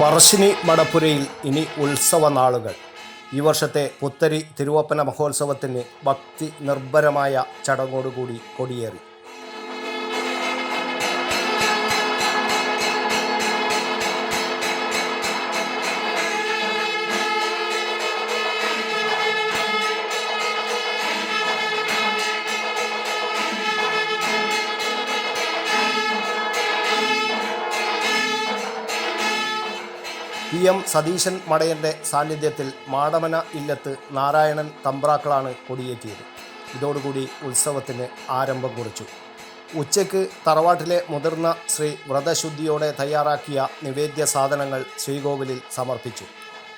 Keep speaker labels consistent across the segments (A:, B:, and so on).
A: പറശ്ശിനി മടപ്പുരയിൽ ഇനി ഉത്സവ നാളുകൾ. ഈ വർഷത്തെ പുത്തരി തിരുവപ്പന മഹോത്സവത്തിന് ഭക്തി നിർഭരമായ ചടങ്ങോടുകൂടി കൊടിയേറി. PM സതീശൻ മടയൻ്റെ സാന്നിധ്യത്തിൽ മാടമന ഇല്ലത്ത് നാരായണൻ തമ്പ്രാക്കളാണ് കൊടിയേറ്റിയത്. ഇതോടുകൂടി ഉത്സവത്തിന് ആരംഭം കുറിച്ചു. ഉച്ചയ്ക്ക് തറവാട്ടിലെ മുതിർന്ന ശ്രീ വ്രതശുദ്ധിയോടെ തയ്യാറാക്കിയ നിവേദ്യ സാധനങ്ങൾ ശ്രീകോവിലിൽ സമർപ്പിച്ചു.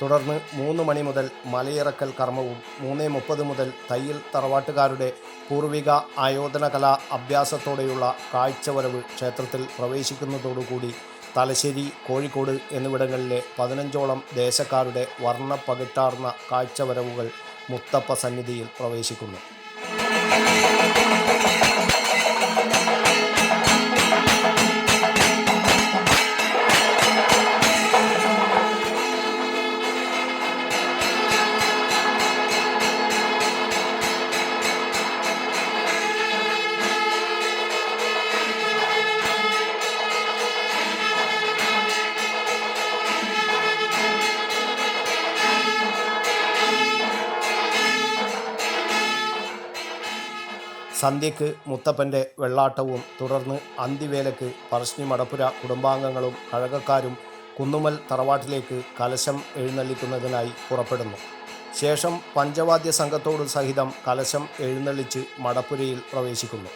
A: തുടർന്ന് 3 മണി മുതൽ മലയിറക്കൽ കർമ്മവും 3:30 മുതൽ തയ്യിൽ തറവാട്ടുകാരുടെ പൂർവിക ആയോധന കലാ അഭ്യാസത്തോടെയുള്ള കാഴ്ചവരവ് ക്ഷേത്രത്തിൽ പ്രവേശിക്കുന്നതോടുകൂടി തലശ്ശേരി, കോഴിക്കോട് എന്നിവിടങ്ങളിലെ 15ഓളം ദേശക്കാരുടെ വർണ്ണപ്പകിട്ടാർന്ന കാഴ്ചവരവുകൾ മുത്തപ്പ സന്നിധിയിൽ പ്രവേശിക്കുന്നു. സന്ധ്യയ്ക്ക് മുത്തപ്പൻ്റെ വെള്ളാട്ടവും തുടർന്ന് അന്തിവേലയ്ക്ക് പറശ്ശിനി മടപ്പുര കുടുംബാംഗങ്ങളും കഴകക്കാരും കുന്നുമ്മൽ തറവാട്ടിലേക്ക് കലശം എഴുന്നള്ളിക്കുന്നതിനായി പുറപ്പെടുന്നു. ശേഷം പഞ്ചവാദ്യ സംഘത്തോടു സഹിതം കലശം എഴുന്നള്ളിച്ച് മടപ്പുരയിൽ പ്രവേശിക്കുന്നു.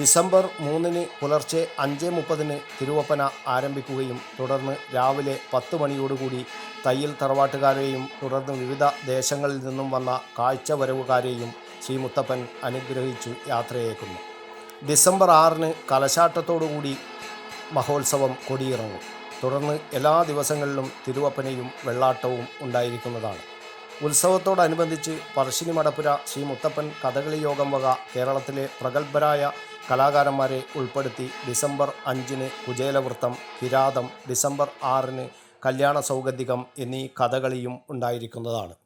A: ഡിസംബർ 3 പുലർച്ചെ 5:30 തിരുവപ്പന ആരംഭിക്കുകയും തുടർന്ന് രാവിലെ 10 മണിയോടുകൂടി തയ്യിൽ തറവാട്ടുകാരെയും തുടർന്ന് വിവിധ ദേശങ്ങളിൽ നിന്നും വന്ന കാഴ്ചവരവുകാരെയും ശ്രീ മുത്തപ്പൻ അനുഗ്രഹിച്ചു യാത്രയേക്കുന്നു. ഡിസംബർ 6 കലശാട്ടത്തോടുകൂടി മഹോത്സവം കൊടിയിറങ്ങും. തുടർന്ന് എല്ലാ ദിവസങ്ങളിലും തിരുവപ്പനയും വെള്ളാട്ടവും ഉണ്ടായിരിക്കുന്നതാണ്. ഉത്സവത്തോടനുബന്ധിച്ച് പറശ്ശിനി മടപ്പുര ശ്രീ മുത്തപ്പൻ കഥകളി യോഗം വക കേരളത്തിലെ പ്രഗത്ഭരായ കലാകാരന്മാരെ ഉൾപ്പെടുത്തി ഡിസംബർ 5 കുചേലവൃത്തം, കിരാതം, ഡിസംബർ 6 കല്യാണ സൗഗന്ധികം എന്നീ കഥകളിയും ഉണ്ടായിരിക്കുന്നതാണ്.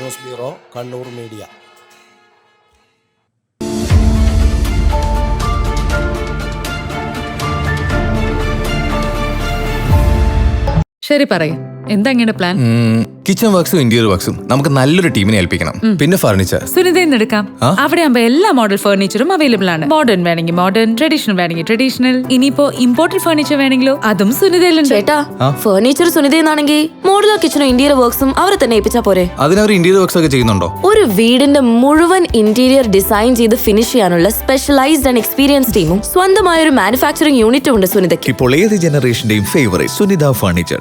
A: News bureau, Kannur media.
B: ശരി, പറയും എന്താ ഇങ്ങനെ പ്ലാൻ?
C: കിച്ചൺ വർക്സും ഇന്റീരിയർ വർക്സും നമുക്ക് നല്ലൊരു ടീമിനെ ഏൽപ്പിക്കണം. പിന്നെ ഫർണിച്ചർ
B: സുനിതയിൽ എടുക്കാം. അവിടെ ആകുമ്പോ എല്ലാ മോഡൽ ഫർണിച്ചറും അവൈലബിൾ ആണ്. മോഡേൺ വേണമെങ്കിൽ മോഡേൺ, ട്രഡീഷണൽ വേണമെങ്കിൽ ട്രഡീഷണൽ. ഇനിയിപ്പോ ഇമ്പോർട്ടഡ് ഫർണിച്ചർ വേണമെങ്കിലോ അതും സുനിതയിലുണ്ട്.
D: ചേട്ടാ, ഫർണിച്ചർ സുനിതയിലാണെങ്കിൽ മോഡുലാർ കിച്ചണും ഇന്റീരിയർ വർക്സും അവരെ തന്നെ ഏൽപ്പിച്ചാ പോരെ?
C: അതിനവർ ഇന്റീരിയർ വർക്സ് ഒക്കെ ചെയ്യുന്നുണ്ടോ?
D: ഒരു വീടിന്റെ മുഴുവൻ ഇന്റീരിയർ ഡിസൈൻ ചെയ്ത് ഫിനിഷ് ചെയ്യാനുള്ള സ്പെഷ്യലൈസ്ഡ് ആൻഡ് എക്സ്പീരിയൻസ് ടീമും സ്വന്തമായ ഒരു മാനുഫാക്ചറിംഗ് യൂണിറ്റും ഉണ്ട് സുനിതയ്ക്ക്.
E: ഇപ്പോൾ ഏത് ജനറേഷന്റെയും ഫേവറേറ്റ് സുനിത ഫർണിച്ചർ,